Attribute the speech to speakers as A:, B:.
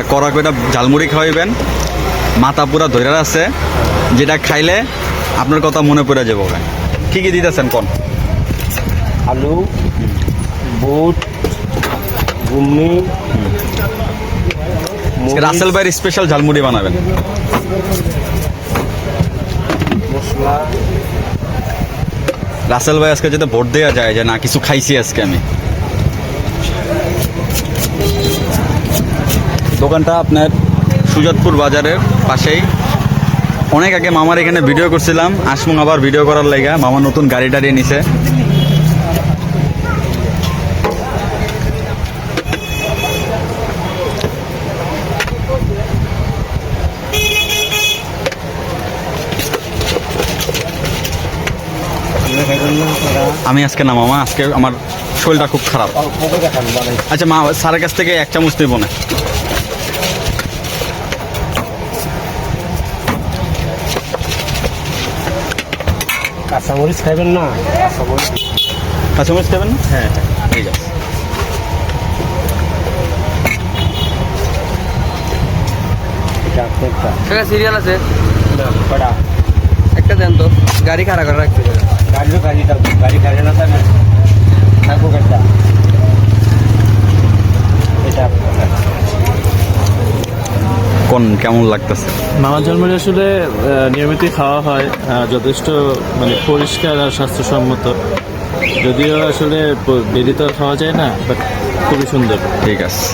A: একটা কড়া করে ঝালমুড়ি খাওয়াইবেন, মাথা পুরা ধৈর্য আছে, যেটা খাইলে আপনার কথা মনে পড়ে যাবো। কি কি দিতেছেন কোন?
B: আলু, বুট, গুমনি,
A: রাসেল ভাইয়ের স্পেশাল ঝালমুড়ি বানাবেন।
B: মশলা।
A: রাসেল ভাই আজকে যাতে ভোট দেওয়া যায় যে না কিছু খাইছি আজকে আমি। দোকানটা আপনার সুজাতপুর বাজারের পাশেই। অনেক আগে মামার এখানে ভিডিও করছিলাম, আসমুং আবার ভিডিও করার লাইগা। মামা নতুন গাড়ি টাড়ি নিছে। আমি আজকে না মামা, আজকে আমার শরীরটা খুব খারাপ। আচ্ছা মা, স্যারের কাছ থেকে 1 চামচ নেব না।
B: কাঁচামরিচ খাইবেন না?
A: কাঁচামরিচ খাবেন না? হ্যাঁ ঠিক আছে।
C: সিরিয়াল আছে
B: কটা
C: একটা দেন তো, গাড়ি খাড়া করে রাখছি।
B: গাড়ি না থাকবো একটা এটা
A: কোন কেমন লাগতেছে?
D: মামা ঝালমুড়ি আসলে নিয়মিতই খাওয়া হয়, যথেষ্ট মানে পরিষ্কার আর স্বাস্থ্যসম্মত। যদিও আসলে ডেলি তো আর খাওয়া যায় না, বাট খুবই সুন্দর।
A: ঠিক আছে।